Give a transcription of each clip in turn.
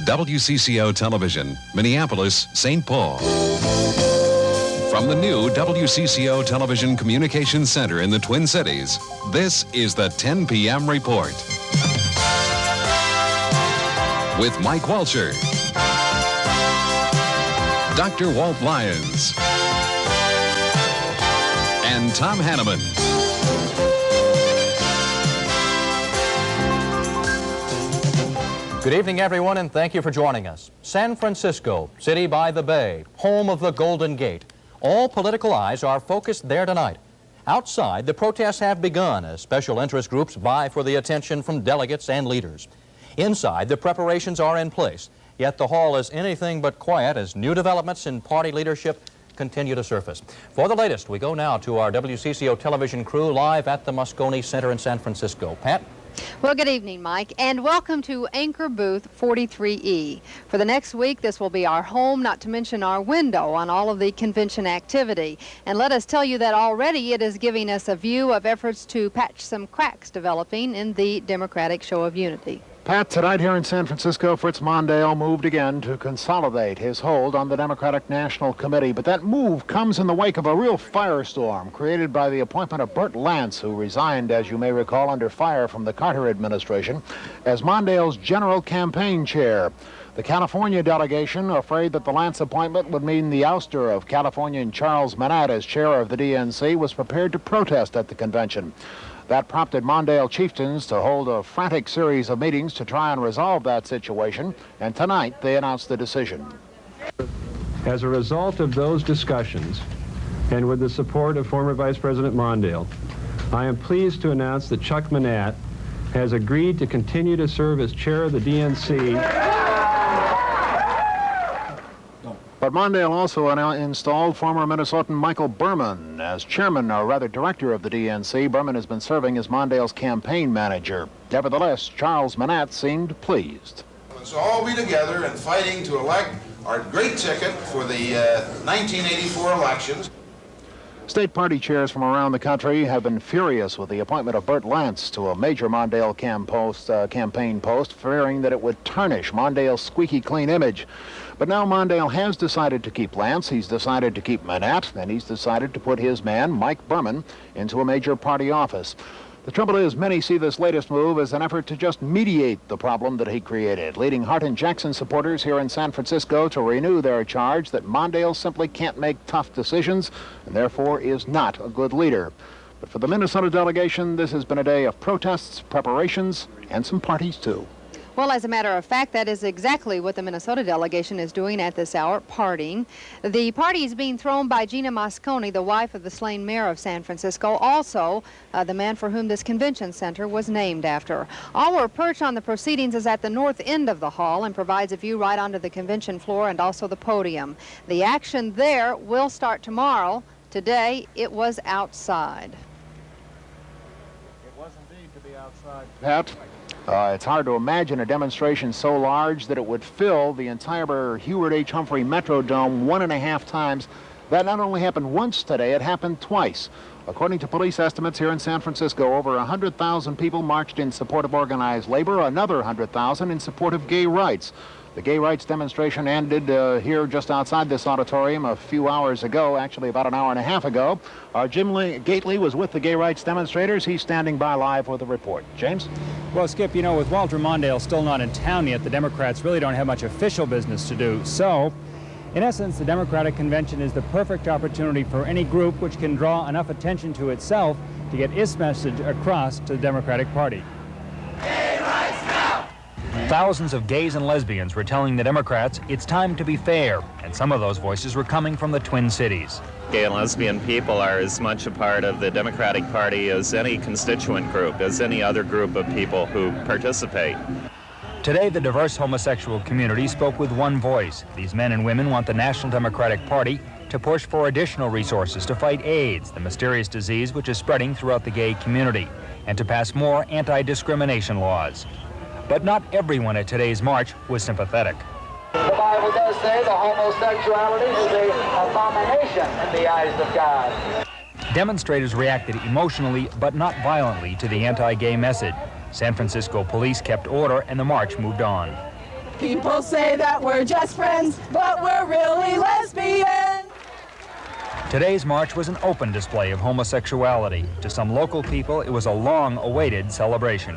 WCCO Television, Minneapolis, St. Paul. From the new WCCO Television Communications Center in the Twin Cities, this is the 10 p.m. Report. With Mike Walsher, Dr. Walt Lyons, and Tom Hanneman. Good evening, everyone, and thank you for joining us. San Francisco, city by the bay, home of the Golden Gate. All political eyes are focused there tonight. Outside, the protests have begun as special interest groups vie for the attention from delegates and leaders. Inside, the preparations are in place, yet the hall is anything but quiet as new developments in party leadership continue to surface. For the latest, we go now to our WCCO television crew live at the Moscone Center in San Francisco. Pat? Well, good evening, Mike, and welcome to Anchor Booth 43E. For the next week, this will be our home, not to mention our window on all of the convention activity. And let us tell you that already it is giving us a view of efforts to patch some cracks developing in the Democratic Show of Unity. Pat, tonight here in San Francisco, Fritz Mondale moved again to consolidate his hold on the Democratic National Committee. But that move comes in the wake of a real firestorm created by the appointment of Burt Lance, who resigned, as you may recall, under fire from the Carter administration, as Mondale's general campaign chair. The California delegation, afraid that the Lance appointment would mean the ouster of Californian Charles Manat as chair of the DNC, was prepared to protest at the convention. That prompted Mondale chieftains to hold a frantic series of meetings to try and resolve that situation, and tonight they announced the decision. As a result of those discussions, and with the support of former Vice President Mondale, I am pleased to announce that Chuck Manat has agreed to continue to serve as chair of the DNC. But Mondale also installed former Minnesotan Michael Berman as chairman, or rather director of the DNC. Berman has been serving as Mondale's campaign manager. Nevertheless, Charles Manat seemed pleased. Let's all be together and fighting to elect our great ticket for the 1984 elections. State party chairs from around the country have been furious with the appointment of Burt Lance to a major Mondale campaign post, fearing that it would tarnish Mondale's squeaky clean image. But now Mondale has decided to keep Lance, he's decided to keep Manat, and he's decided to put his man, Mike Berman, into a major party office. The trouble is, many see this latest move as an effort to just mediate the problem that he created, leading Hart and Jackson supporters here in San Francisco to renew their charge that Mondale simply can't make tough decisions and therefore is not a good leader. But for the Minnesota delegation, this has been a day of protests, preparations, and some parties too. Well, as a matter of fact, that is exactly what the Minnesota delegation is doing at this hour, partying. The party is being thrown by Gina Moscone, the wife of the slain mayor of San Francisco, also the man for whom this convention center was named after. Our perch on the proceedings is at the north end of the hall and provides a view right onto the convention floor and also the podium. The action there will start tomorrow. Today, it was outside. It was indeed to be outside, Pat. It's hard to imagine a demonstration so large that it would fill the entire Heward H. Humphrey Metrodome 1.5 times. That not only happened once today, it happened twice. According to police estimates here in San Francisco, over 100,000 people marched in support of organized labor, another 100,000 in support of gay rights. The gay rights demonstration ended here just outside this auditorium a few hours ago, actually about an hour and a half ago. Jim Gately was with the gay rights demonstrators. He's standing by live with a report. James? Well, Skip, you know, with Walter Mondale still not in town yet, the Democrats really don't have much official business to do. So, in essence, the Democratic Convention is the perfect opportunity for any group which can draw enough attention to itself to get its message across to the Democratic Party. Thousands of gays and lesbians were telling the Democrats it's time to be fair, and some of those voices were coming from the Twin Cities. Gay and lesbian people are as much a part of the Democratic Party as any constituent group, as any other group of people who participate. Today, the diverse homosexual community spoke with one voice. These men and women want the National Democratic Party to push for additional resources to fight AIDS, the mysterious disease which is spreading throughout the gay community, and to pass more anti-discrimination laws. But not everyone at today's march was sympathetic. The Bible does say that homosexuality is an abomination in the eyes of God. Demonstrators reacted emotionally but not violently to the anti-gay message. San Francisco police kept order and the march moved on. People say that we're just friends, but we're really lesbian. Today's march was an open display of homosexuality. To some local people, it was a long-awaited celebration.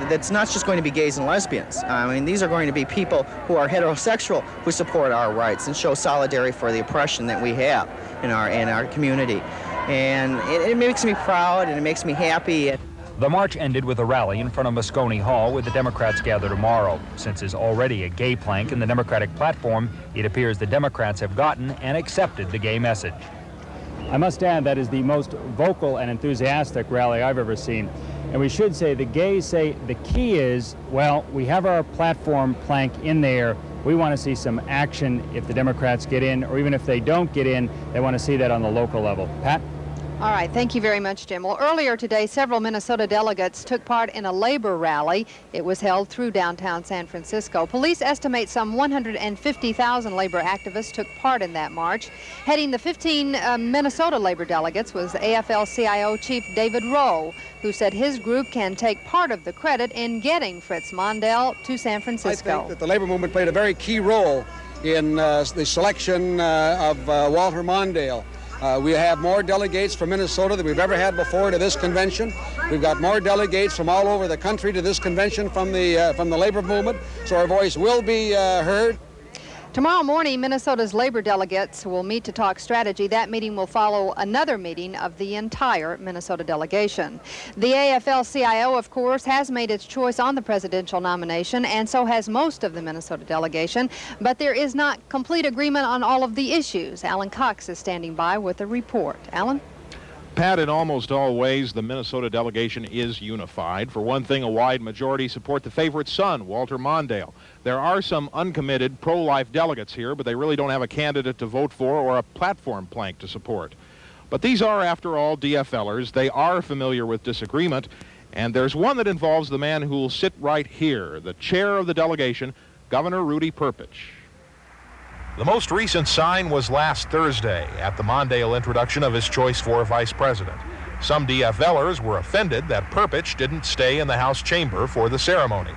It's not just going to be gays and lesbians. I mean, these are going to be people who are heterosexual who support our rights and show solidarity for the oppression that we have in our community. And it makes me proud and it makes me happy. The march ended with a rally in front of Moscone Hall, where the Democrats gather tomorrow. Since there's already a gay plank in the Democratic platform, it appears the Democrats have gotten and accepted the gay message. I must add that is the most vocal and enthusiastic rally I've ever seen. And we should say the gays say the key is, well, we have our platform plank in there. We want to see some action if the Democrats get in, or even if they don't get in, they want to see that on the local level. Pat? All right, thank you very much, Jim. Well, earlier today, several Minnesota delegates took part in a labor rally. It was held through downtown San Francisco. Police estimate some 150,000 labor activists took part in that march. Heading the 15 Minnesota labor delegates was AFL-CIO Chief David Rowe, who said his group can take part of the credit in getting Fritz Mondale to San Francisco. I think that the labor movement played a very key role in the selection of Walter Mondale. We have more delegates from Minnesota than we've ever had before to this convention. We've got more delegates from all over the country to this convention from the labor movement, so our voice will be heard. Tomorrow morning, Minnesota's labor delegates will meet to talk strategy. That meeting will follow another meeting of the entire Minnesota delegation. The AFL-CIO, of course, has made its choice on the presidential nomination, and so has most of the Minnesota delegation, but there is not complete agreement on all of the issues. Alan Cox is standing by with a report. Alan? Pat, in almost all ways, the Minnesota delegation is unified. For one thing, a wide majority support the favorite son, Walter Mondale. There are some uncommitted pro-life delegates here, but they really don't have a candidate to vote for or a platform plank to support. But these are, after all, DFLers. They are familiar with disagreement, and there's one that involves the man who will sit right here, the chair of the delegation, Governor Rudy Perpich. The most recent sign was last Thursday at the Mondale introduction of his choice for vice president. Some DFLers were offended that Perpich didn't stay in the House chamber for the ceremony.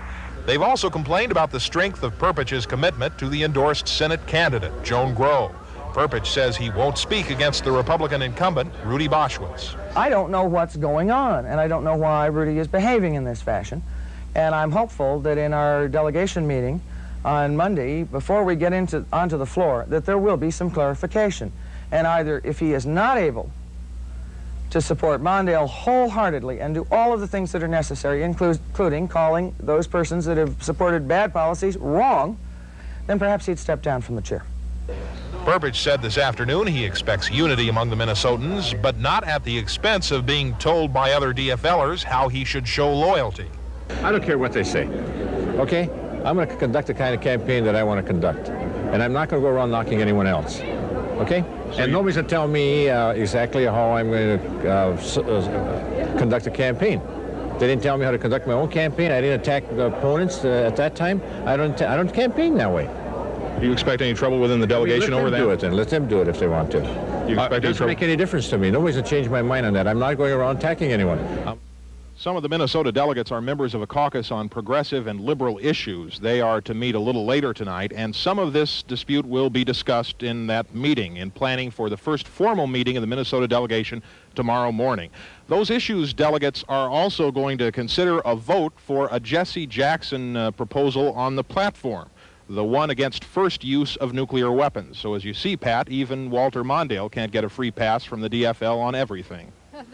They've also complained about the strength of Perpich's commitment to the endorsed Senate candidate, Joan Grow. Perpich says he won't speak against the Republican incumbent, Rudy Boschwitz. I don't know what's going on, and I don't know why Rudy is behaving in this fashion. And I'm hopeful that in our delegation meeting on Monday, before we get onto the floor, that there will be some clarification. And either if he is not able to support Mondale wholeheartedly and do all of the things that are necessary, including calling those persons that have supported bad policies wrong, then perhaps he'd step down from the chair. Perpich said this afternoon he expects unity among the Minnesotans, but not at the expense of being told by other DFLers how he should show loyalty. I don't care what they say, okay? I'm going to conduct the kind of campaign that I want to conduct, and I'm not going to go around knocking anyone else, okay? So and nobody's going to tell me exactly how I'm going to conduct a campaign. They didn't tell me how to conduct my own campaign. I didn't attack the opponents at that time. I don't campaign that way. Do you expect any trouble within the delegation over that? Do it, then let them do it if they want to. It doesn't make any difference to me. Nobody's going to change my mind on that. I'm not going around attacking anyone. Some of the Minnesota delegates are members of a caucus on progressive and liberal issues. They are to meet a little later tonight, and some of this dispute will be discussed in that meeting in planning for the first formal meeting of the Minnesota delegation tomorrow morning. Those issues delegates are also going to consider a vote for a Jesse Jackson proposal on the platform, the one against first use of nuclear weapons. So as you see, Pat, even Walter Mondale can't get a free pass from the DFL on everything.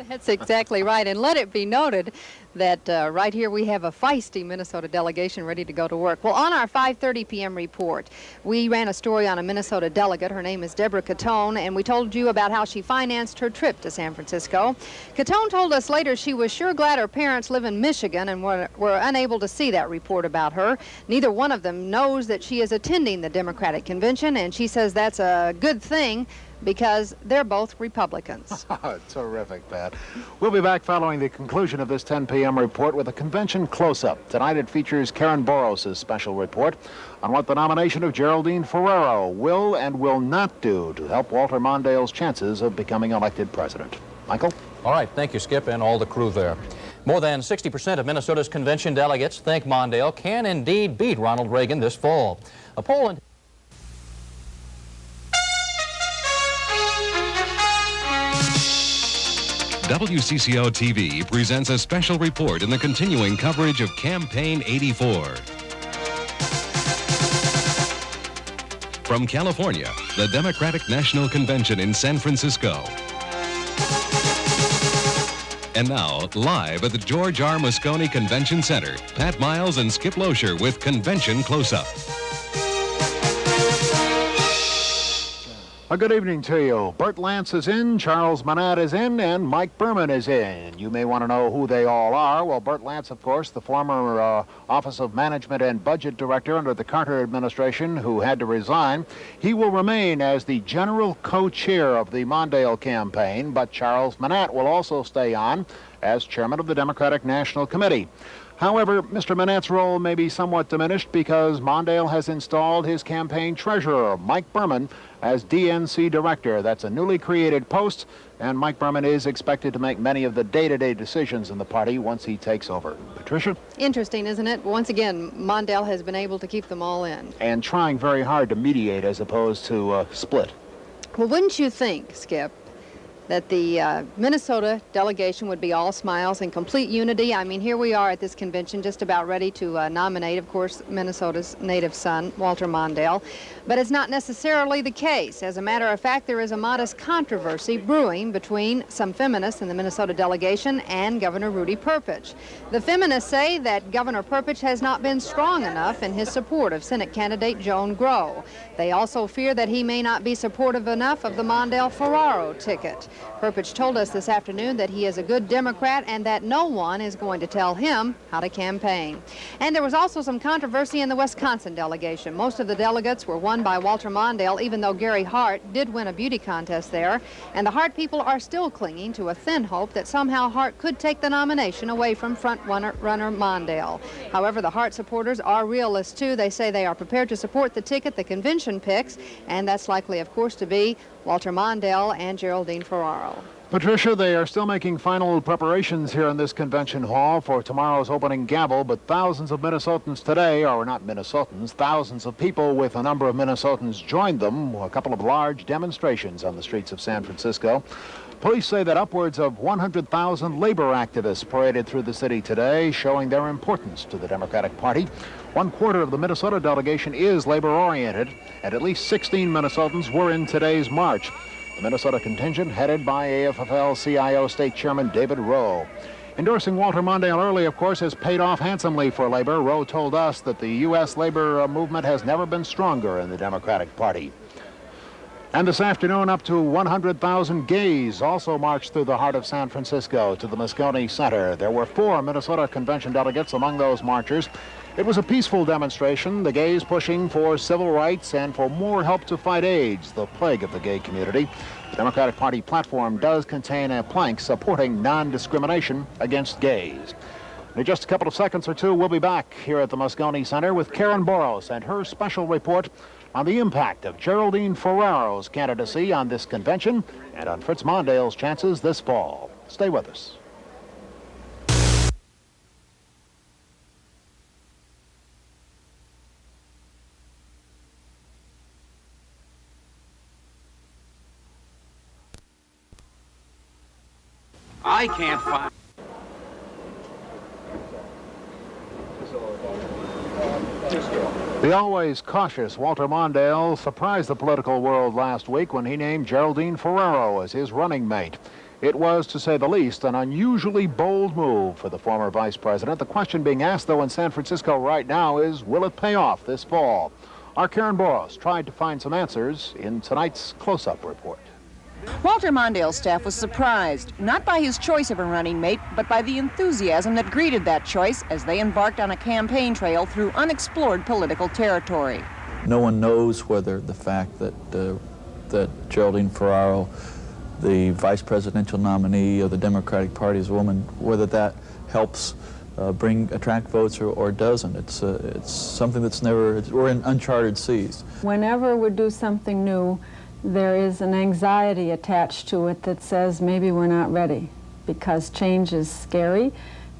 That's exactly right. And let it be noted that right here we have a feisty Minnesota delegation ready to go to work. Well, on our 5:30 p.m. report, we ran a story on a Minnesota delegate. Her name is Deborah Catone, and we told you about how she financed her trip to San Francisco. Catone told us later she was sure glad her parents live in Michigan and were unable to see that report about her. Neither one of them knows that she is attending the Democratic convention, and she says that's a good thing because they're both Republicans. Terrific, Pat. We'll be back following the conclusion of this 10 p.m. report with a convention close-up. Tonight it features Karen Boros' special report on what the nomination of Geraldine Ferrero will and will not do to help Walter Mondale's chances of becoming elected president. Michael? All right, thank you, Skip, and all the crew there. More than 60% of Minnesota's convention delegates think Mondale can indeed beat Ronald Reagan this fall. A poll in WCCO TV presents a special report in the continuing coverage of Campaign 84. From California, the Democratic National Convention in San Francisco. And now, live at the George R. Moscone Convention Center, Pat Miles and Skip Loescher with Convention Close-Up. A good evening to you. Burt Lance is in, Charles Manat is in, and Mike Berman is in. You may want to know who they all are. Well, Burt Lance, of course, the former Office of Management and Budget Director under the Carter administration who had to resign. He will remain as the general co-chair of the Mondale campaign, but Charles Manat will also stay on as chairman of the Democratic National Committee. However, Mr. Manat's role may be somewhat diminished because Mondale has installed his campaign treasurer, Mike Berman, as DNC director. That's a newly created post, and Mike Berman is expected to make many of the day-to-day decisions in the party once he takes over. Patricia? Interesting, isn't it? Once again, Mondale has been able to keep them all in. And trying very hard to mediate as opposed to split. Well, wouldn't you think, Skip, that the Minnesota delegation would be all smiles and complete unity? I mean, here we are at this convention just about ready to nominate, of course, Minnesota's native son, Walter Mondale. But it's not necessarily the case. As a matter of fact, there is a modest controversy brewing between some feminists in the Minnesota delegation and Governor Rudy Perpich. The feminists say that Governor Perpich has not been strong enough in his support of Senate candidate Joan Grow. They also fear that he may not be supportive enough of the Mondale-Ferraro ticket. Perpich told us this afternoon that he is a good Democrat and that no one is going to tell him how to campaign. And there was also some controversy in the Wisconsin delegation. Most of the delegates were won by Walter Mondale, even though Gary Hart did win a beauty contest there. And the Hart people are still clinging to a thin hope that somehow Hart could take the nomination away from front-runner Mondale. However, the Hart supporters are realists, too. They say they are prepared to support the ticket the convention picks, and that's likely, of course, to be Walter Mondale and Geraldine Ferraro. Patricia, they are still making final preparations here in this convention hall for tomorrow's opening gavel, but thousands of Minnesotans today, or not Minnesotans, thousands of people with a number of Minnesotans joined them, a couple of large demonstrations on the streets of San Francisco. Police say that upwards of 100,000 labor activists paraded through the city today, showing their importance to the Democratic Party. 1/4 of the Minnesota delegation is labor-oriented, and at least 16 Minnesotans were in today's march. The Minnesota contingent headed by AFL-CIO State Chairman David Rowe. Endorsing Walter Mondale early, of course, has paid off handsomely for labor. Rowe told us that the U.S. labor movement has never been stronger in the Democratic Party. And this afternoon, up to 100,000 gays also marched through the heart of San Francisco to the Moscone Center. There were 4 Minnesota convention delegates among those marchers. It was a peaceful demonstration, the gays pushing for civil rights and for more help to fight AIDS, the plague of the gay community. The Democratic Party platform does contain a plank supporting non-discrimination against gays. In just a couple of seconds or two, we'll be back here at the Moscone Center with Karen Boros and her special report on the impact of Geraldine Ferraro's candidacy on this convention and on Fritz Mondale's chances this fall. Stay with us. I can't find... The always cautious Walter Mondale surprised the political world last week when he named Geraldine Ferraro as his running mate. It was, to say the least, an unusually bold move for the former vice president. The question being asked, though, in San Francisco right now is, will it pay off this fall? Our Karen Boros tried to find some answers in tonight's close-up report. Walter Mondale's staff was surprised, not by his choice of a running mate, but by the enthusiasm that greeted that choice as they embarked on a campaign trail through unexplored political territory. No one knows whether the fact that that Geraldine Ferraro, the vice presidential nominee of the Democratic Party as a woman, whether that helps attract votes or doesn't. It's something that's we're in uncharted seas. Whenever we do something new, there is an anxiety attached to it that says maybe we're not ready, because change is scary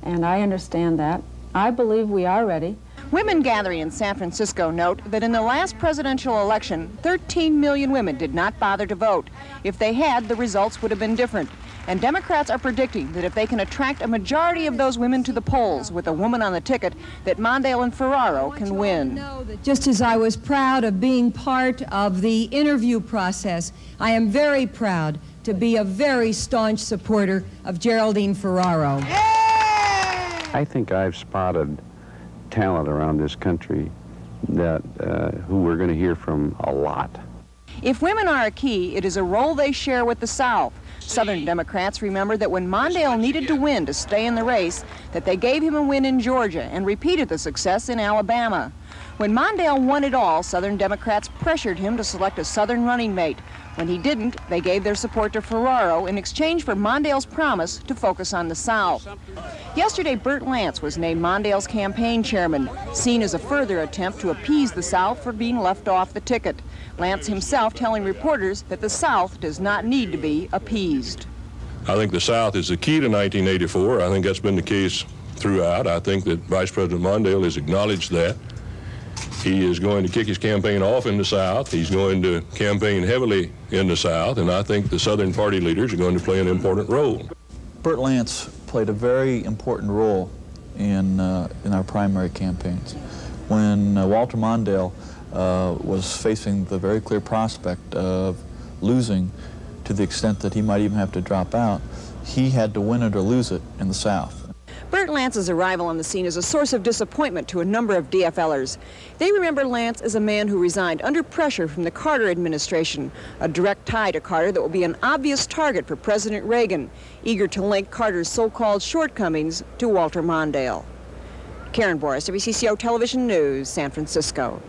and I understand that. I believe we are ready. Women gathering in San Francisco note that in the last presidential election, 13 million women did not bother to vote. If they had, the results would have been different. And Democrats are predicting that if they can attract a majority of those women to the polls with a woman on the ticket, that Mondale and Ferraro can win. Just as I was proud of being part of the interview process, I am very proud to be a very staunch supporter of Geraldine Ferraro. I think I've spotted talent around this country that who we're going to hear from a lot. If women are a key, it is a role they share with the South. Southern Democrats remember that when Mondale needed to win to stay in the race, that they gave him a win in Georgia and repeated the success in Alabama. When Mondale won it all, Southern Democrats pressured him to select a Southern running mate. When he didn't, they gave their support to Ferraro in exchange for Mondale's promise to focus on the South. Yesterday, Burt Lance was named Mondale's campaign chairman, seen as a further attempt to appease the South for being left off the ticket. Lance himself telling reporters that the South does not need to be appeased. I think the South is the key to 1984. I think that's been the case throughout. I think that Vice President Mondale has acknowledged that. He is going to kick his campaign off in the South. He's going to campaign heavily in the South, and I think the Southern party leaders are going to play an important role. Burt Lance played a very important role in our primary campaigns. When Walter Mondale was facing the very clear prospect of losing to the extent that he might even have to drop out, he had to win it or lose it in the South. Burt Lance's arrival on the scene is a source of disappointment to a number of DFLers. They remember Lance as a man who resigned under pressure from the Carter administration, a direct tie to Carter that will be an obvious target for President Reagan, eager to link Carter's so-called shortcomings to Walter Mondale. Karen Boris, WCCO Television News, San Francisco.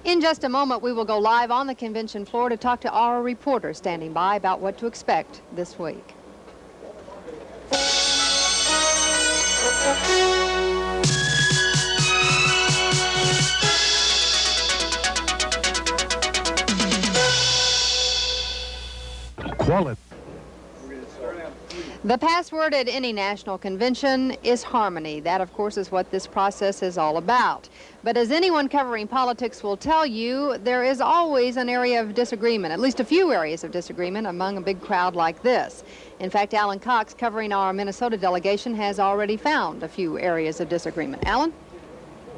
In just a moment, we will go live on the convention floor to talk to our reporter standing by about what to expect this week. Quality. The password at any national convention is harmony. That, of course, is what this process is all about. But as anyone covering politics will tell you, there is always an area of disagreement, at least a few areas of disagreement among a big crowd like this. In fact, Alan Cox, covering our Minnesota delegation, has already found a few areas of disagreement. Alan?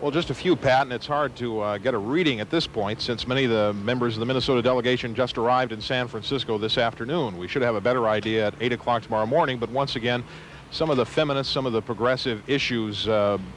Well, just a few, Pat, and it's hard to get a reading at this point since many of the members of the Minnesota delegation just arrived in San Francisco this afternoon. We should have a better idea at 8 o'clock tomorrow morning, but once again, some of the feminists, some of the progressive issues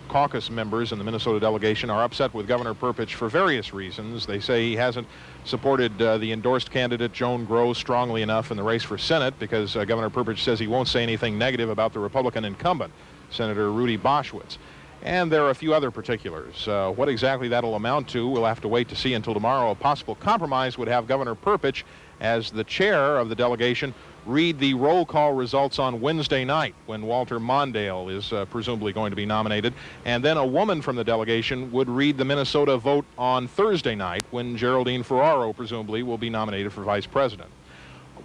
caucus members in the Minnesota delegation are upset with Governor Perpich for various reasons. They say he hasn't supported the endorsed candidate, Joan Gross, strongly enough in the race for Senate because Governor Perpich says he won't say anything negative about the Republican incumbent, Senator Rudy Boschwitz. And there are a few other particulars. What exactly that'll amount to, we'll have to wait to see until tomorrow. A possible compromise would have Governor Perpich, as the chair of the delegation, read the roll call results on Wednesday night when Walter Mondale is presumably going to be nominated. And then a woman from the delegation would read the Minnesota vote on Thursday night when Geraldine Ferraro presumably will be nominated for vice president.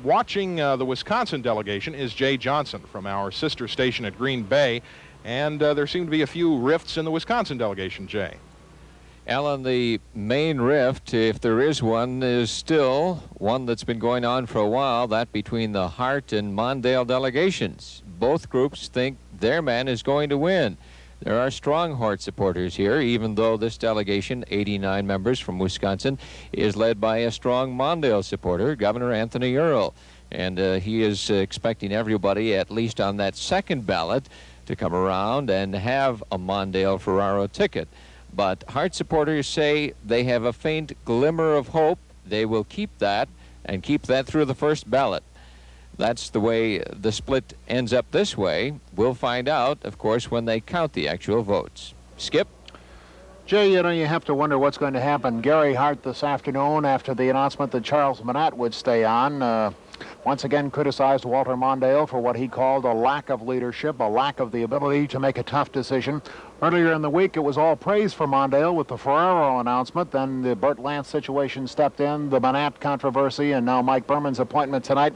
Watching the Wisconsin delegation is Jay Johnson from our sister station at Green Bay. And there seem to be a few rifts in the Wisconsin delegation, Jay. Alan, the main rift, if there is one, is still one that's been going on for a while, that between the Hart and Mondale delegations. Both groups think their man is going to win. There are strong Hart supporters here, even though this delegation, 89 members from Wisconsin, is led by a strong Mondale supporter, Governor Anthony Earl. And he is expecting everybody, at least on that second ballot, to come around and have a Mondale-Ferraro ticket. But Hart supporters say they have a faint glimmer of hope. They will keep that and keep that through the first ballot. That's the way the split ends up this way. We'll find out, of course, when they count the actual votes. Skip? Jay, you know, you have to wonder what's going to happen. Gary Hart this afternoon, after the announcement that Charles Manat would stay on, once again criticized Walter Mondale for what he called a lack of leadership, a lack of the ability to make a tough decision. Earlier in the week, it was all praise for Mondale with the Ferraro announcement. Then the Burt Lance situation stepped in, the Manat controversy, and now Mike Berman's appointment tonight.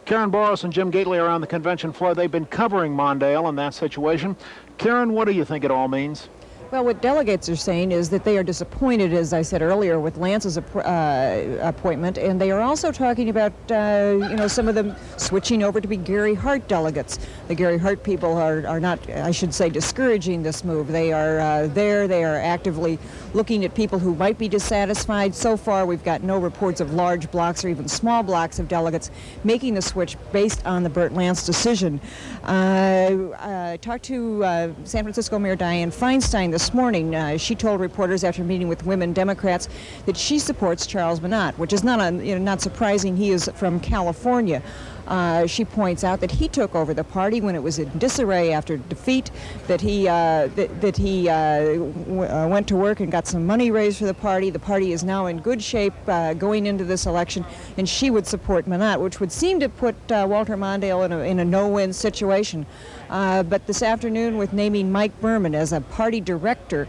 Karen Boros and Jim Gately are on the convention floor. They've been covering Mondale and that situation. Karen, what do you think it all means? Well, what delegates are saying is that they are disappointed, as I said earlier, with Lance's appointment, and they are also talking about, some of them switching over to be Gary Hart delegates. The Gary Hart people are not, I should say, discouraging this move. They are they are actively looking at people who might be dissatisfied. So far, we've got no reports of large blocks or even small blocks of delegates making the switch based on the Burt Lance decision. I talked to San Francisco Mayor Dianne Feinstein this morning. She told reporters after meeting with women Democrats that she supports Charles Minot, which is not surprising. He is from California. She points out that he took over the party when it was in disarray after defeat, that he went to work and got some money raised for the party. The party is now in good shape going into this election, and she would support Minot, which would seem to put Walter Mondale in a no-win situation. But this afternoon, with naming Mike Berman as a party director,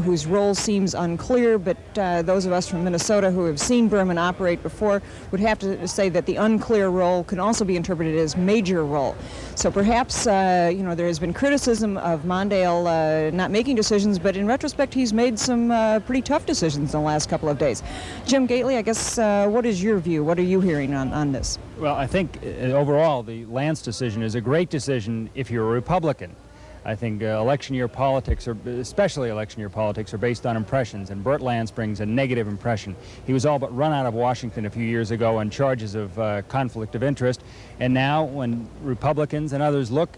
whose role seems unclear, but those of us from Minnesota who have seen Berman operate before would have to say that the unclear role can also be interpreted as major role. So perhaps, there has been criticism of Mondale not making decisions, but in retrospect, he's made some pretty tough decisions in the last couple of days. Jim Gately, I guess, what is your view? What are you hearing on this? Well, I think overall the Lance decision is a great decision if you're a Republican. I think election year politics, especially election year politics, are based on impressions, and Burt Lance brings a negative impression. He was all but run out of Washington a few years ago on charges of conflict of interest, and now when Republicans and others look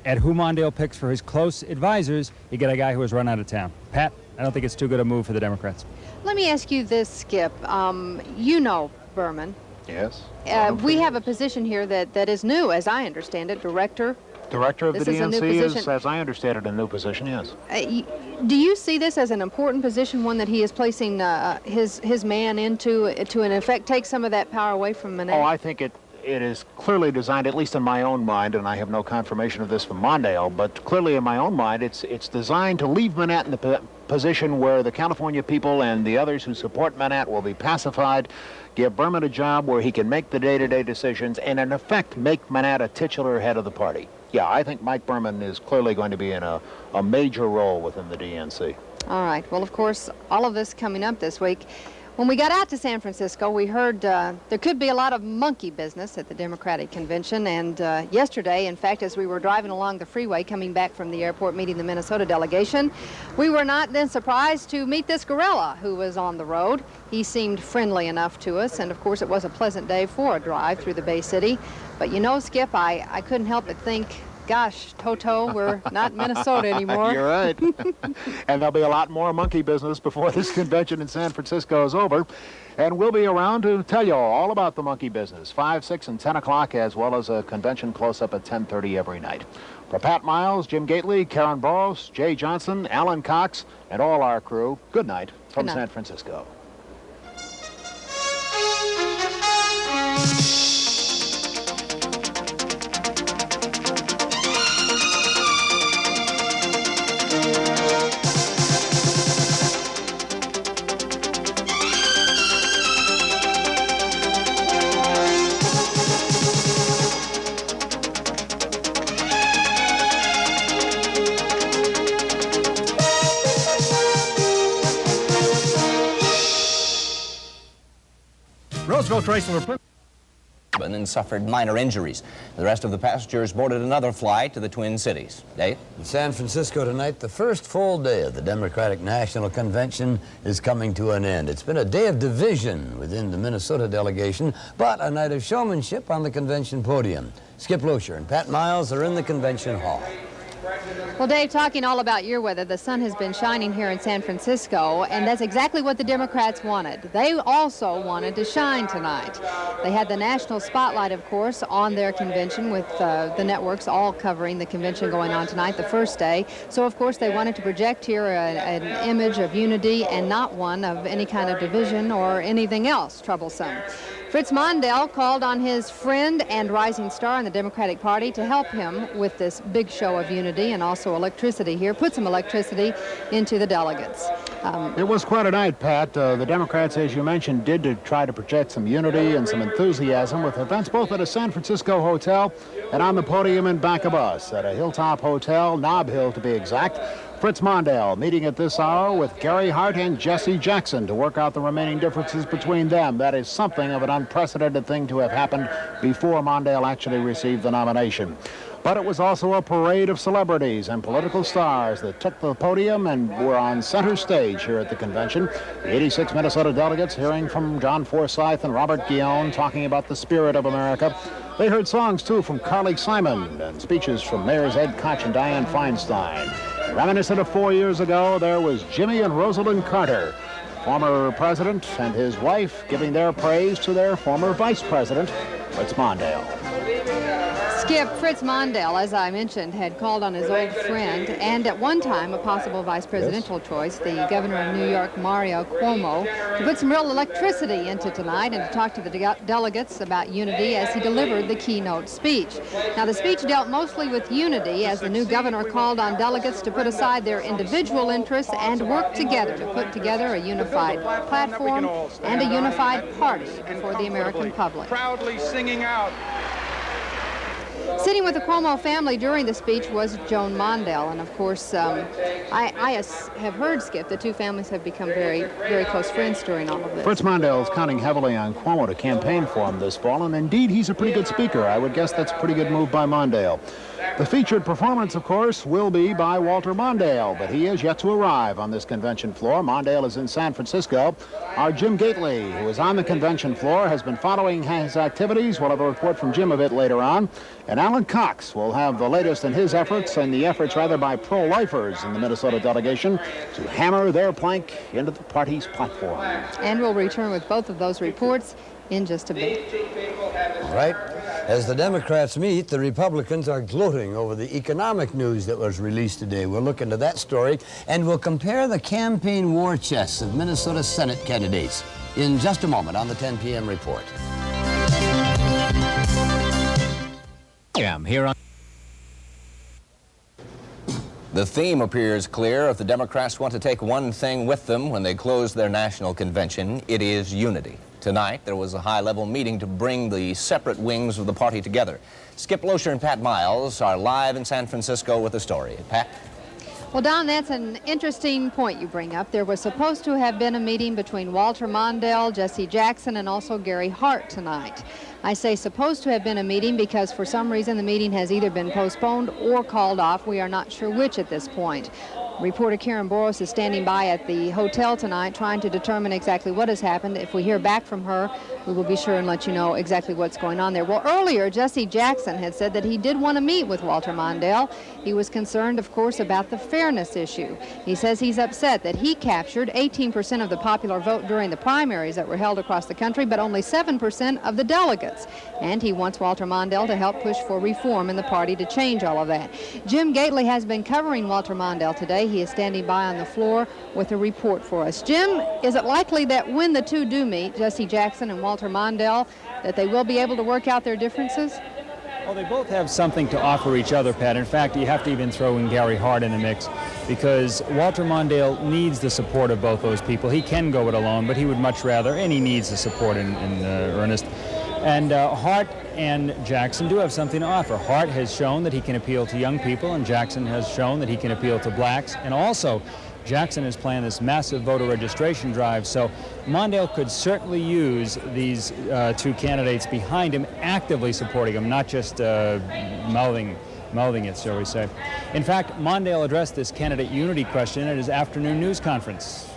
at who Mondale picks for his close advisors, you get a guy who has run out of town. Pat, I don't think it's too good a move for the Democrats. Let me ask you this, Skip. You know Berman. Yes. We have a position here that is new, as I understand it, Director of the DNC is, as I understand it, a new position, yes. Do you see this as an important position, one that he is placing his man into, to in effect take some of that power away from Minot? Oh, I think it is clearly designed, at least in my own mind, and I have no confirmation of this from Mondale, but clearly in my own mind, it's designed to leave Minot in the position where the California people and the others who support Minot will be pacified, give Berman a job where he can make the day-to-day decisions, and in effect make Minot a titular head of the party. Yeah, I think Mike Berman is clearly going to be in a major role within the DNC. All right. Well, of course, all of this coming up this week. When we got out to San Francisco, we heard there could be a lot of monkey business at the Democratic convention. And yesterday, in fact, as we were driving along the freeway coming back from the airport meeting the Minnesota delegation, we were not then surprised to meet this gorilla who was on the road. He seemed friendly enough to us, and of course it was a pleasant day for a drive through the Bay City. But you know, Skip, I couldn't help but think, gosh, Toto, we're not in Minnesota anymore. You're right. And there'll be a lot more monkey business before this convention in San Francisco is over. And we'll be around to tell you all about the monkey business, 5, 6, and 10 o'clock, as well as a convention close-up at 10:30 every night. For Pat Miles, Jim Gately, Karen Boros, Jay Johnson, Alan Cox, and all our crew, good night from San Francisco. Roosevelt Chrysler and suffered minor injuries. The rest of the passengers boarded another flight to the Twin Cities. Dave? In San Francisco tonight, the first full day of the Democratic National Convention is coming to an end. It's been a day of division within the Minnesota delegation, but a night of showmanship on the convention podium. Skip Loescher and Pat Miles are in the convention hall. Well, Dave, talking all about your weather, the sun has been shining here in San Francisco, and that's exactly what the Democrats wanted. They also wanted to shine tonight. They had the national spotlight, of course, on their convention with the networks all covering the convention going on tonight, the first day. So, of course, they wanted to project here an image of unity and not one of any kind of division or anything else troublesome. Fritz Mondale called on his friend and rising star in the Democratic Party to help him with this big show of unity and also electricity here, put some electricity into the delegates. It was quite a night, Pat. The Democrats, as you mentioned, did try to project some unity and some enthusiasm with events both at a San Francisco hotel and on the podium in back of us at a Hilltop Hotel, Nob Hill to be exact. Fritz Mondale meeting at this hour with Gary Hart and Jesse Jackson to work out the remaining differences between them. That is something of an unprecedented thing to have happened before Mondale actually received the nomination. But it was also a parade of celebrities and political stars that took the podium and were on center stage here at the convention. The 86 Minnesota delegates hearing from John Forsyth and Robert Guillaume talking about the spirit of America. They heard songs, too, from Carly Simon and speeches from Mayors Ed Koch and Dianne Feinstein. Reminiscent of 4 years ago, there was Jimmy and Rosalind Carter, former president and his wife, giving their praise to their former vice president, Fritz Mondale. Skip, Fritz Mondale, as I mentioned, had called on his old friend and at one time a possible vice presidential choice, the governor of New York, Mario Cuomo, to put some real electricity into tonight and to talk to the delegates about unity as he delivered the keynote speech. Now, the speech dealt mostly with unity as the new governor called on delegates to put aside their individual interests and work together to put together a unified platform and a unified party for the American public. Proudly singing out. Sitting with the Cuomo family during the speech was Joan Mondale, and of course, I have heard, Skip, the two families have become very, very close friends during all of this. Fritz Mondale is counting heavily on Cuomo to campaign for him this fall, and indeed, he's a pretty good speaker. I would guess that's a pretty good move by Mondale. The featured performance, of course, will be by Walter Mondale, but he is yet to arrive on this convention floor. Mondale is in San Francisco. Our Jim Gately, who is on the convention floor, has been following his activities. We'll have a report from Jim a bit later on. And Alan Cox will have the latest in his efforts, and the efforts, rather, by pro-lifers in the Minnesota delegation to hammer their plank into the party's platform. And we'll return with both of those reports in just a bit. All right. As the Democrats meet, the Republicans are gloating over the economic news that was released today. We'll look into that story, and we'll compare the campaign war chests of Minnesota Senate candidates in just a moment on the 10 p.m. report. Here on The theme appears clear. If the Democrats want to take one thing with them when they close their national convention, it is unity. Tonight, there was a high-level meeting to bring the separate wings of the party together. Skip Loescher and Pat Miles are live in San Francisco with the story. Pat? Well, Don, that's an interesting point you bring up. There was supposed to have been a meeting between Walter Mondale, Jesse Jackson, and also Gary Hart tonight. I say supposed to have been a meeting because for some reason the meeting has either been postponed or called off. We are not sure which at this point. Reporter Karen Boros is standing by at the hotel tonight trying to determine exactly what has happened. If we hear back from her, we will be sure and let you know exactly what's going on there. Well, earlier, Jesse Jackson had said that he did want to meet with Walter Mondale. He was concerned, of course, about the fairness issue. He says he's upset that he captured 18% of the popular vote during the primaries that were held across the country, but only 7% of the delegates. And he wants Walter Mondale to help push for reform in the party to change all of that. Jim Gately has been covering Walter Mondale today. He is standing by on the floor with a report for us. Jim, is it likely that when the two do meet, Jesse Jackson and Walter Mondale, that they will be able to work out their differences? Well, they both have something to offer each other, Pat. In fact, you have to even throw in Gary Hart in the mix because Walter Mondale needs the support of both those people. He can go it alone, but he would much rather, and he needs the support in earnest. And Hart and Jackson do have something to offer. Hart has shown that he can appeal to young people, and Jackson has shown that he can appeal to blacks. And also, Jackson has planned this massive voter registration drive, so Mondale could certainly use these two candidates behind him, actively supporting him, not just mouthing it, shall we say. In fact, Mondale addressed this candidate unity question at his afternoon news conference.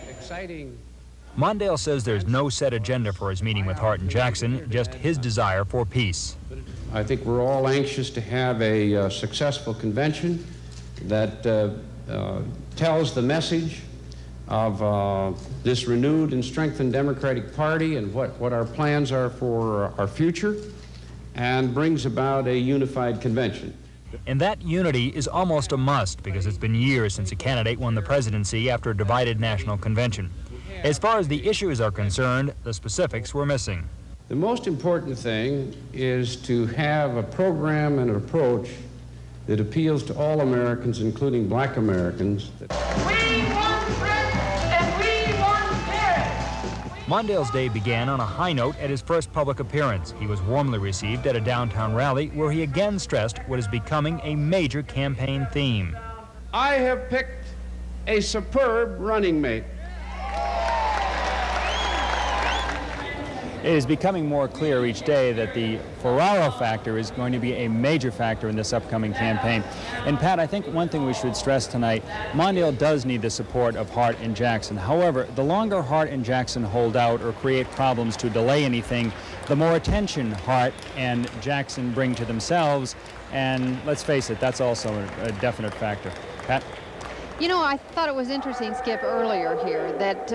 Exciting. Mondale says there's no set agenda for his meeting with Hart and Jackson, just his desire for peace. I think we're all anxious to have a successful convention that tells the message of this renewed and strengthened Democratic Party and what our plans are for our future, and brings about a unified convention. And that unity is almost a must because it's been years since a candidate won the presidency after a divided national convention. As far as the issues are concerned, the specifics were missing. The most important thing is to have a program and an approach that appeals to all Americans, including black Americans. We want Mondale's day began on a high note at his first public appearance. He was warmly received at a downtown rally where he again stressed what is becoming a major campaign theme. I have picked a superb running mate. It is becoming more clear each day that the Ferraro factor is going to be a major factor in this upcoming campaign. And Pat, I think one thing we should stress tonight, Mondale does need the support of Hart and Jackson. However, the longer Hart and Jackson hold out or create problems to delay anything, the more attention Hart and Jackson bring to themselves. And let's face it, that's also a definite factor. Pat? You know, I thought it was interesting, Skip, earlier here that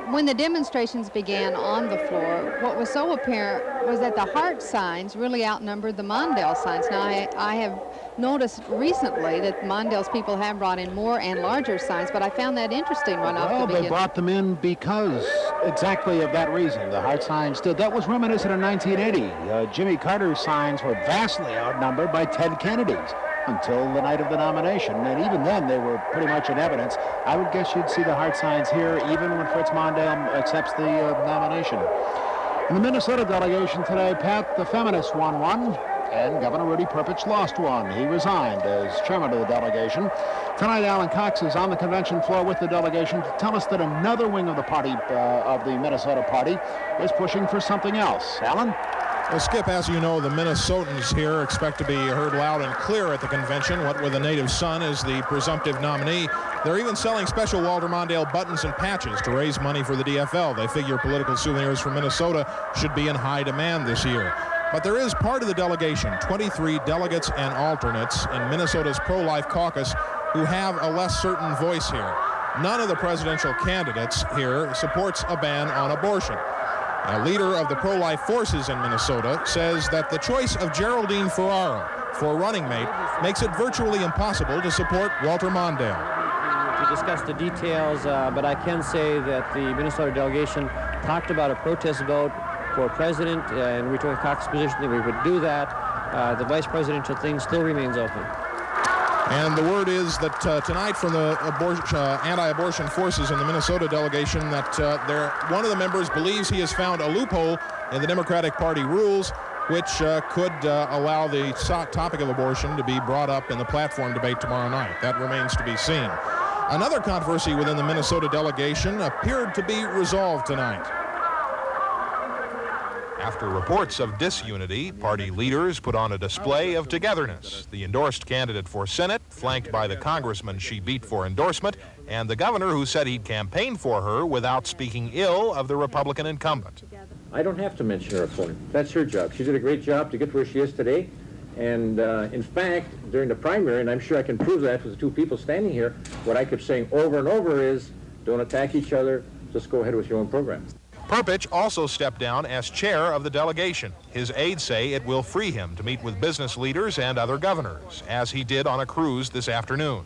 when the demonstrations began on the floor, what was so apparent was that the Hart signs really outnumbered the Mondale signs. Now, I have noticed recently that Mondale's people have brought in more and larger signs, but I found that interesting right off the beginning. Well, they brought them in because exactly of that reason. The Hart signs stood. That was reminiscent of 1980. Jimmy Carter's signs were vastly outnumbered by Ted Kennedy's until the night of the nomination, and even then they were pretty much in evidence. I would guess you'd see the Hart signs here even when Fritz Mondale accepts the nomination. In the Minnesota delegation today, Pat, the feminists won one, and Governor Rudy Perpich lost one. He resigned as chairman of the delegation. Tonight, Alan Cox is on the convention floor with the delegation to tell us that another wing of the party, of the Minnesota party, is pushing for something else. Alan? Well, Skip, as you know, the Minnesotans here expect to be heard loud and clear at the convention. What with a native son as the presumptive nominee, they're even selling special Walter Mondale buttons and patches to raise money for the DFL. They figure political souvenirs from Minnesota should be in high demand this year. But there is part of the delegation, 23 delegates and alternates in Minnesota's pro-life caucus, who have a less certain voice here. None of the presidential candidates here supports a ban on abortion. A leader of the pro-life forces in Minnesota says that the choice of Geraldine Ferraro for running mate makes it virtually impossible to support Walter Mondale. To discuss the details, but I can say that the Minnesota delegation talked about a protest vote for president, and we took a Cox position that we would do that. The vice presidential thing still remains open. And the word is that tonight from the anti-abortion forces in the Minnesota delegation that one of the members believes he has found a loophole in the Democratic Party rules which could allow the topic of abortion to be brought up in the platform debate tomorrow night. That remains to be seen. Another controversy within the Minnesota delegation appeared to be resolved tonight. After reports of disunity, party leaders put on a display of togetherness. The endorsed candidate for Senate, flanked by the congressman she beat for endorsement, and the governor who said he'd campaign for her without speaking ill of the Republican incumbent. I don't have to mention her opponent. That's her job. She did a great job to get where she is today. And in fact, during the primary, and I'm sure I can prove that with the two people standing here, what I kept saying over and over is, don't attack each other, just go ahead with your own program. Perpich also stepped down as chair of the delegation. His aides say it will free him to meet with business leaders and other governors, as he did on a cruise this afternoon.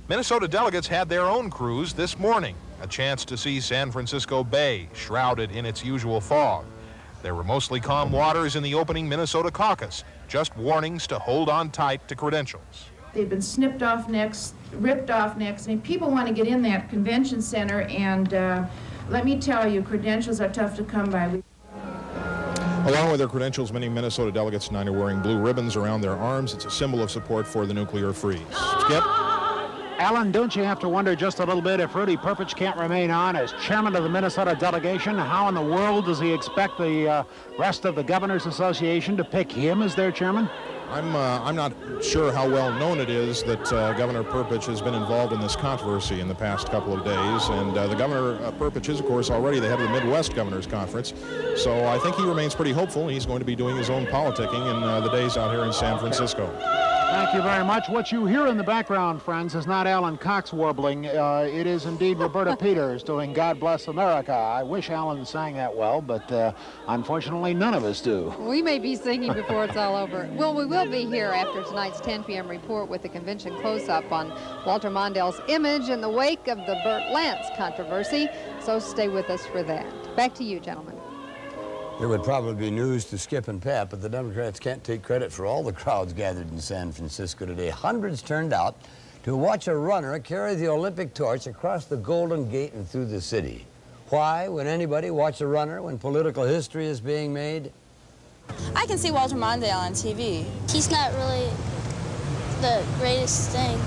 Minnesota delegates had their own cruise this morning, a chance to see San Francisco Bay, shrouded in its usual fog. There were mostly calm waters in the opening Minnesota caucus, just warnings to hold on tight to credentials. They've been snipped off necks, ripped off necks. I mean, people want to get in that convention center, and let me tell you, credentials are tough to come by. Along with their credentials, many Minnesota delegates tonight are wearing blue ribbons around their arms. It's a symbol of support for the nuclear freeze. Skip? Alan, don't you have to wonder just a little bit if Rudy Perpich can't remain on as chairman of the Minnesota delegation? How in the world does he expect the rest of the Governors Association to pick him as their chairman? I'm not sure how well known it is that Governor Perpich has been involved in this controversy in the past couple of days. And the Governor Perpich is, of course, already the head of the Midwest Governors Conference. So I think he remains pretty hopeful. He's going to be doing his own politicking in the days out here in San Francisco. Thank you very much. What you hear in the background, friends, is not Alan Cox warbling. It is indeed Roberta Peters doing God Bless America. I wish Alan sang that well, but unfortunately none of us do. We may be singing before it's all over. Well, we will be here after tonight's 10 p.m. report with the convention close-up on Walter Mondale's image in the wake of the Burt Lance controversy. So stay with us for that. Back to you, gentlemen. There would probably be news to Skip and Pat, but the Democrats can't take credit for all the crowds gathered in San Francisco today. Hundreds turned out to watch a runner carry the Olympic torch across the Golden Gate and through the city. Why would anybody watch a runner when political history is being made? I can see Walter Mondale on TV. He's not really the greatest thing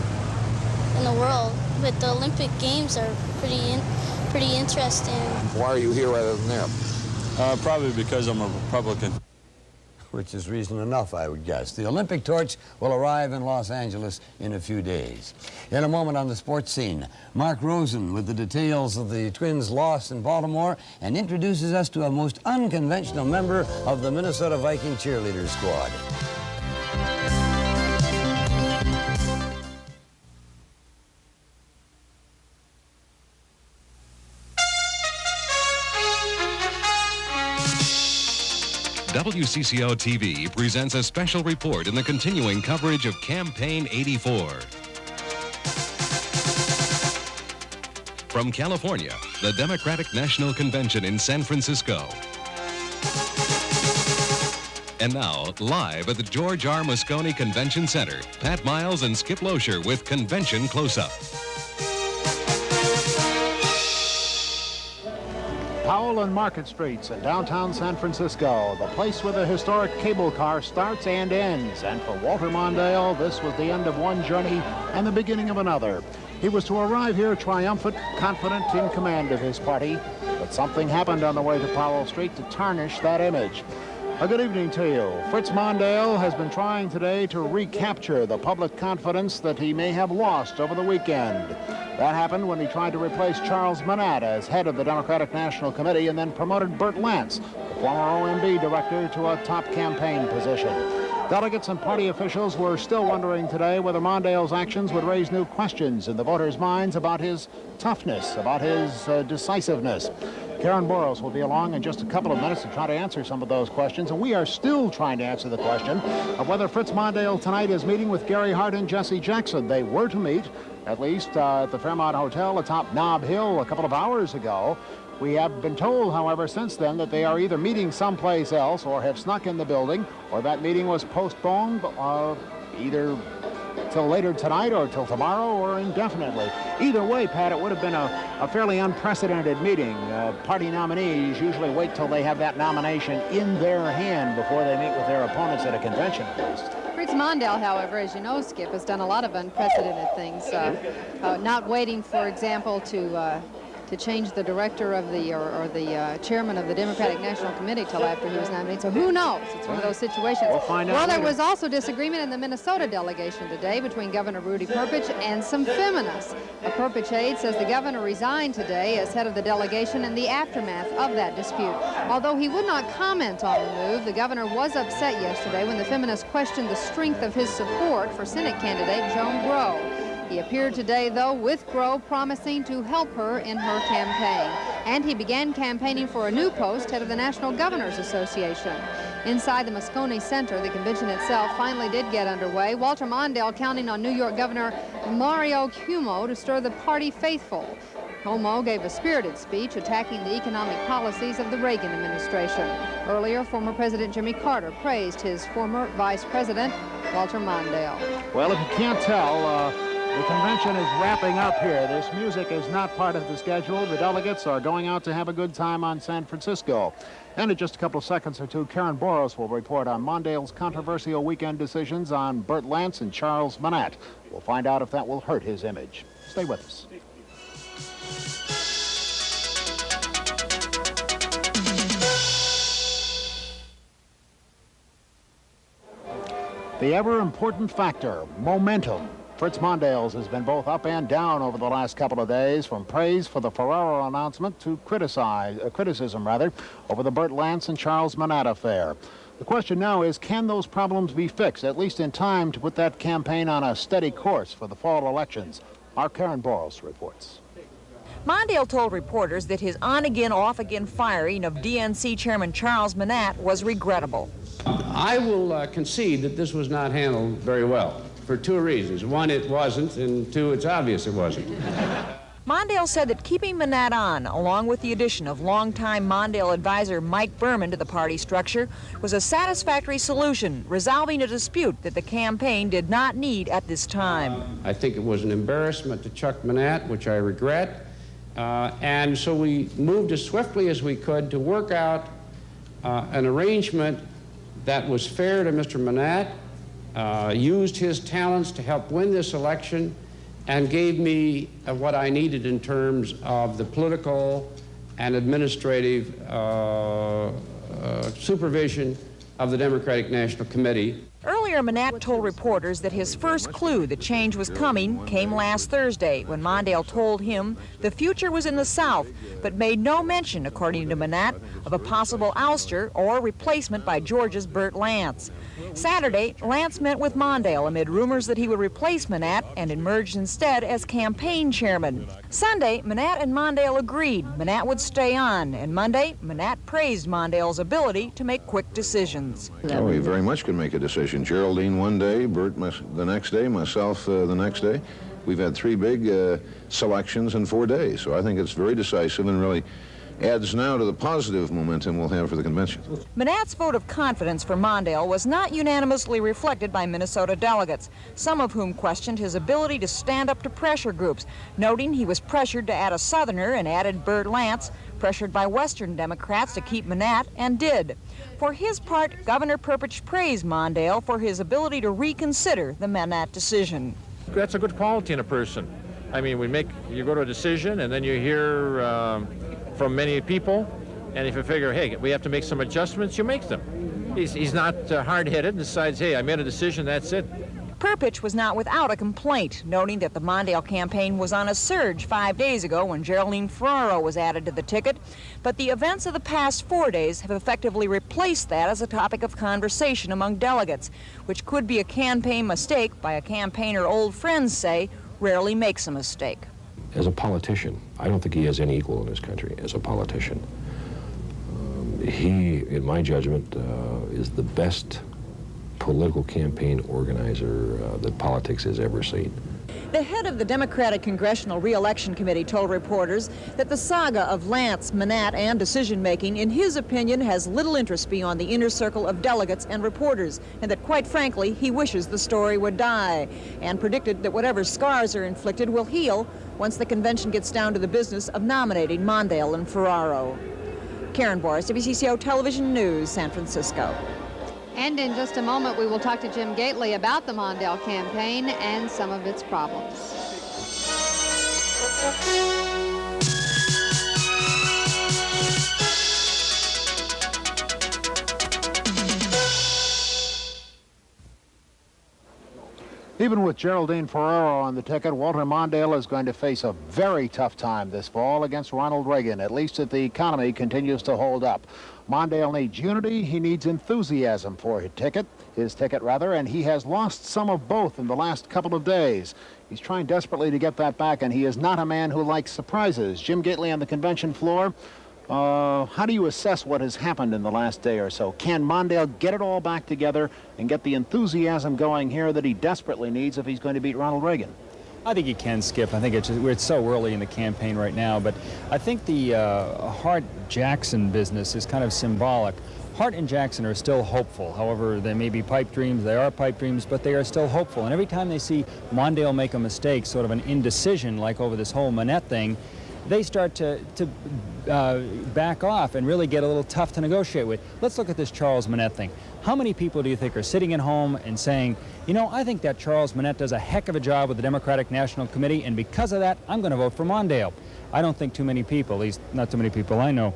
in the world, but the Olympic Games are pretty interesting. Why are you here rather than there? Probably because I'm a Republican. Which is reason enough, I would guess. The Olympic torch will arrive in Los Angeles in a few days. In a moment on the sports scene, Mark Rosen with the details of the Twins' loss in Baltimore and introduces us to a most unconventional member of the Minnesota Viking cheerleader squad. WCCO TV presents a special report in the continuing coverage of Campaign 84. From California, the Democratic National Convention in San Francisco. And now, live at the George R. Moscone Convention Center, Pat Miles and Skip Loescher with Convention Close-Up. Powell and Market Streets in downtown San Francisco, the place where the historic cable car starts and ends. And for Walter Mondale, this was the end of one journey and the beginning of another. He was to arrive here triumphant, confident, in command of his party. But something happened on the way to Powell Street to tarnish that image. A good evening to you. Fritz Mondale has been trying today to recapture the public confidence that he may have lost over the weekend. That happened when he tried to replace Charles Manat as head of the Democratic National Committee and then promoted Burt Lance, the former OMB director, to a top campaign position. Delegates and party officials were still wondering today whether Mondale's actions would raise new questions in the voters' minds about his toughness, about his decisiveness. Karen Boros will be along in just a couple of minutes to try to answer some of those questions, and we are still trying to answer the question of whether Fritz Mondale tonight is meeting with Gary Hart and Jesse Jackson. They were to meet, at least at the Fairmont Hotel atop Nob Hill a couple of hours ago. We have been told, however, since then that they are either meeting someplace else or have snuck in the building, or that meeting was postponed either till later tonight or till tomorrow or indefinitely. Either way, Pat, it would have been a fairly unprecedented meeting. Party nominees usually wait till they have that nomination in their hand before they meet with their opponents at a convention, at least. Fritz Mondale, however, as you know, Skip, has done a lot of unprecedented things. Not waiting, for example, to change the director of the chairman of the Democratic National Committee till after he was nominated. So who knows? It's one of those situations. We'll find out Well, there later. was also disagreement in the Minnesota delegation today between Governor Rudy Perpich and some feminists. A Perpich aide says the governor resigned today as head of the delegation in the aftermath of that dispute. Although he would not comment on the move, the governor was upset yesterday when the feminists questioned the strength of his support for Senate candidate Joan Grow. He appeared today, though, with Grow promising to help her in her campaign. And he began campaigning for a new post, head of the National Governors Association. Inside the Moscone Center, the convention itself finally did get underway. Walter Mondale counting on New York Governor Mario Cuomo to stir the party faithful. Cuomo gave a spirited speech attacking the economic policies of the Reagan administration. Earlier, former President Jimmy Carter praised his former vice president, Walter Mondale. Well, if you can't tell, the convention is wrapping up here. This music is not part of the schedule. The delegates are going out to have a good time on San Francisco. And in just a couple of seconds or two, Karen Boros will report on Mondale's controversial weekend decisions on Burt Lance and Charles Manat. We'll find out if that will hurt his image. Stay with us. The ever-important factor, momentum. Fritz Mondale's has been both up and down over the last couple of days, from praise for the Ferraro announcement to criticism over the Burt Lance and Charles Manat affair. The question now is, can those problems be fixed, at least in time to put that campaign on a steady course for the fall elections? Our Karen Boros reports. Mondale told reporters that his on-again, off-again firing of DNC Chairman Charles Manat was regrettable. I will concede that this was not handled very well for two reasons. One, it wasn't, and two, it's obvious it wasn't. Mondale said that keeping Manat on, along with the addition of longtime Mondale advisor Mike Berman to the party structure, was a satisfactory solution, resolving a dispute that the campaign did not need at this time. I think it was an embarrassment to Chuck Manat, which I regret. And so we moved as swiftly as we could to work out an arrangement that was fair to Mr. Manat, used his talents to help win this election, and gave me what I needed in terms of the political and administrative supervision of the Democratic National Committee. Earlier, Manat told reporters that his first clue that change was coming came last Thursday when Mondale told him the future was in the South, but made no mention, according to Manat, of a possible ouster or replacement by Georgia's Burt Lance. Saturday, Lance met with Mondale amid rumors that he would replace Manat and emerged instead as campaign chairman. Sunday, Manat and Mondale agreed Manat would stay on, and Monday, Manat praised Mondale's ability to make quick decisions. Oh, he very much can make a decision. Geraldine one day, Bert the next day, myself the next day. We've had 3 big selections in 4 days, so I think it's very decisive and really adds now to the positive momentum we'll have for the convention. Manat's vote of confidence for Mondale was not unanimously reflected by Minnesota delegates, some of whom questioned his ability to stand up to pressure groups, noting he was pressured to add a Southerner and added Burt Lance, pressured by Western Democrats to keep Manat, and did. For his part, Governor Perpich praised Mondale for his ability to reconsider the Manat decision. That's a good quality in a person. I mean, you go to a decision and then you hear from many people, and if you figure, hey, we have to make some adjustments, you make them. He's not hard-headed and decides, hey, I made a decision, that's it. Perpich was not without a complaint, noting that the Mondale campaign was on a surge 5 days ago when Geraldine Ferraro was added to the ticket, but the events of the past 4 days have effectively replaced that as a topic of conversation among delegates, which could be a campaign mistake by a campaigner old friends say rarely makes a mistake. As a politician, I don't think he has any equal in this country as a politician. He, in my judgment, is the best political campaign organizer that politics has ever seen. The head of the Democratic Congressional Re-Election Committee told reporters that the saga of Lance, Manat, and decision-making, in his opinion, has little interest beyond the inner circle of delegates and reporters, and that, quite frankly, he wishes the story would die, and predicted that whatever scars are inflicted will heal once the convention gets down to the business of nominating Mondale and Ferraro. Karen Boris, WCCO Television News, San Francisco. And in just a moment, we will talk to Jim Gately about the Mondale campaign and some of its problems. Even with Geraldine Ferraro on the ticket, Walter Mondale is going to face a very tough time this fall against Ronald Reagan, at least if the economy continues to hold up. Mondale needs unity, he needs enthusiasm for his ticket, and he has lost some of both in the last couple of days. He's trying desperately to get that back, and he is not a man who likes surprises. Jim Gately on the convention floor. How do you assess what has happened in the last day or so? Can Mondale get it all back together and get the enthusiasm going here that he desperately needs if he's going to beat Ronald Reagan? I think he can, Skip. I think it's so early in the campaign right now, but I think the Hart-Jackson business is kind of symbolic. Hart and Jackson are still hopeful. However, they may be pipe dreams, they are pipe dreams, but they are still hopeful. And every time they see Mondale make a mistake, sort of an indecision, like over this whole Manette thing, they start to back off and really get a little tough to negotiate with. Let's look at this Charles Manette thing. How many people do you think are sitting at home and saying, you know, I think that Charles Manette does a heck of a job with the Democratic National Committee, and because of that, I'm going to vote for Mondale? I don't think too many people, at least not too many people I know.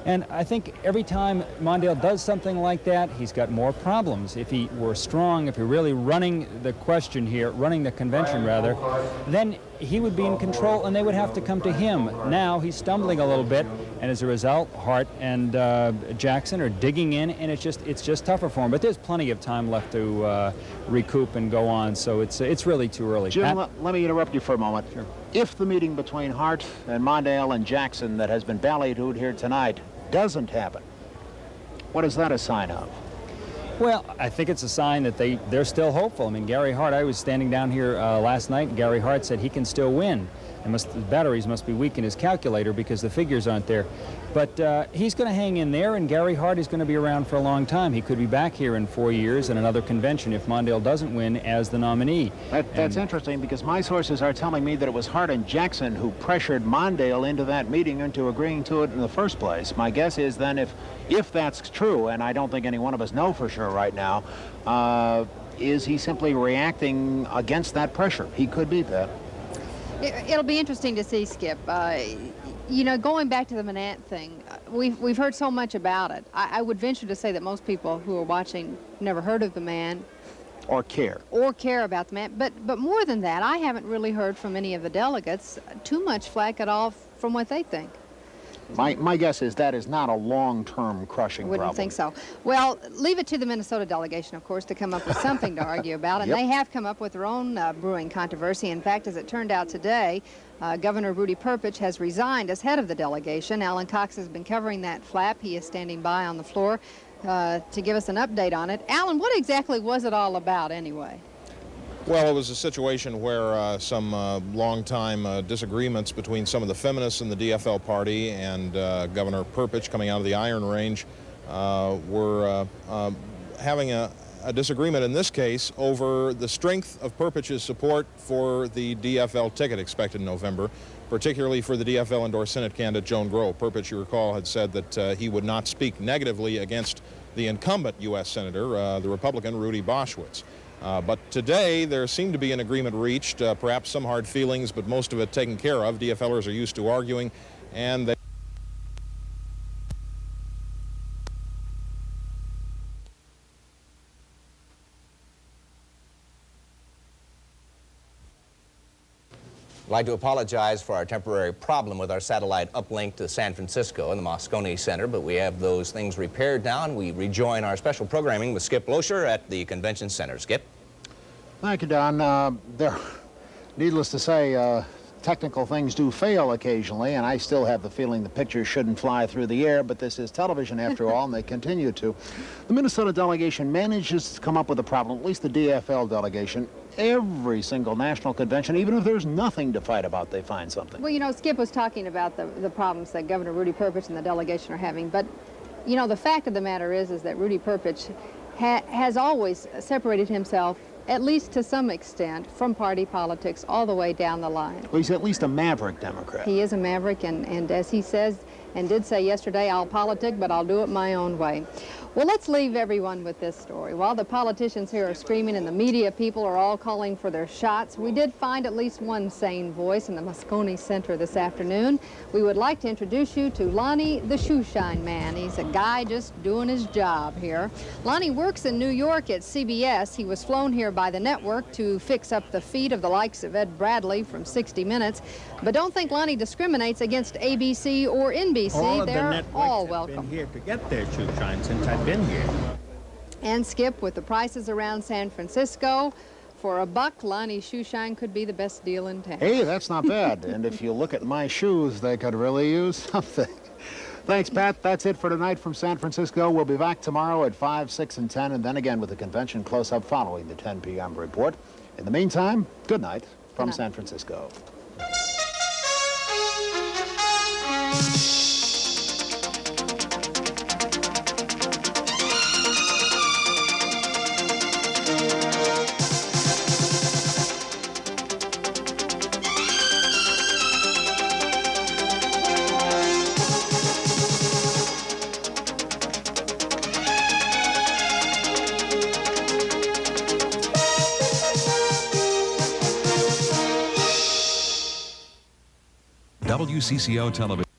And I think every time Mondale does something like that, he's got more problems. If he were strong, if he were really running the question here, running the convention rather, then he would be in control and they would have to come to him. Now he's stumbling a little bit, and as a result, Hart and Jackson are digging in, and it's just tougher for him. But there's plenty of time left to recoup and go on, so it's really too early. Jim, let me interrupt you for a moment. Sure. If the meeting between Hart and Mondale and Jackson that has been ballyhooed here tonight doesn't happen, what is that a sign of? Well, I think it's a sign that they're still hopeful. I mean, Gary Hart, I was standing down here last night, and Gary Hart said he can still win. The batteries must be weak in his calculator because the figures aren't there. But he's going to hang in there, and Gary Hart is going to be around for a long time. He could be back here in 4 years in another convention if Mondale doesn't win as the nominee. That's interesting, because my sources are telling me that it was Hart and Jackson who pressured Mondale into that meeting, into agreeing to it in the first place. My guess is then, if that's true, and I don't think any one of us know for sure right now, is he simply reacting against that pressure? He could be that. It'll be interesting to see, Skip. You know, going back to the Manant thing, we've heard so much about it. I would venture to say that most people who are watching never heard of the man. Or care. Or care about the man. But more than that, I haven't really heard from any of the delegates too much flack at all from what they think. My guess is that is not a long-term crushing problem. Wouldn't think so. Well, leave it to the Minnesota delegation, of course, to come up with something to argue about, and Yep. they have come up with their own brewing controversy. In fact, as it turned out today, Governor Rudy Perpich has resigned as head of the delegation. Alan Cox has been covering that flap. He is standing by on the floor to give us an update on it. Alan, what exactly was it all about anyway? Well, it was a situation where some long-time disagreements between some of the feminists in the DFL party and Governor Perpich, coming out of the Iron Range, were having a disagreement in this case over the strength of Perpich's support for the DFL ticket expected in November, particularly for the DFL endorsed Senate candidate Joan Groh. Perpich, you recall, had said that he would not speak negatively against the incumbent U.S. Senator, the Republican Rudy Boschwitz. But today, there seemed to be an agreement reached, perhaps some hard feelings, but most of it taken care of. DFLers are used to arguing, and they... I'd like to apologize for our temporary problem with our satellite uplink to San Francisco and the Moscone Center, but we have those things repaired now, and we rejoin our special programming with Skip Loescher at the Convention Center. Skip? Thank you, Don. Needless to say, technical things do fail occasionally, and I still have the feeling the pictures shouldn't fly through the air, but this is television after all, and they continue to. The Minnesota delegation manages to come up with a problem, at least the DFL delegation. Every single national convention, even if there's nothing to fight about, they find something. Well, you know, Skip was talking about the problems that Governor Rudy Perpich and the delegation are having, but, you know, the fact of the matter is that Rudy Perpich has always separated himself, at least to some extent, from party politics all the way down the line. Well, he's at least a maverick Democrat. He is a maverick, and as he says and did say yesterday, I'll politic, but I'll do it my own way. Well, let's leave everyone with this story. While the politicians here are screaming and the media people are all calling for their shots, we did find at least one sane voice in the Moscone Center this afternoon. We would like to introduce you to Lonnie the Shoeshine Man. He's a guy just doing his job here. Lonnie works in New York at CBS. He was flown here by the network to fix up the feet of the likes of Ed Bradley from 60 Minutes. But don't think Lonnie discriminates against ABC or NBC. All of the They're networks all have welcome. been here to get their shoeshine since I've been here. And Skip, with the prices around San Francisco, for $1, Lonnie Shoeshine could be the best deal in town. Hey, that's not bad. And if you look at my shoes, they could really use something. Thanks, Pat. That's it for tonight from San Francisco. We'll be back tomorrow at 5, 6, and 10, and then again with the convention close-up following the 10 p.m. report. In the meantime, good night from San Francisco. WCCO Television.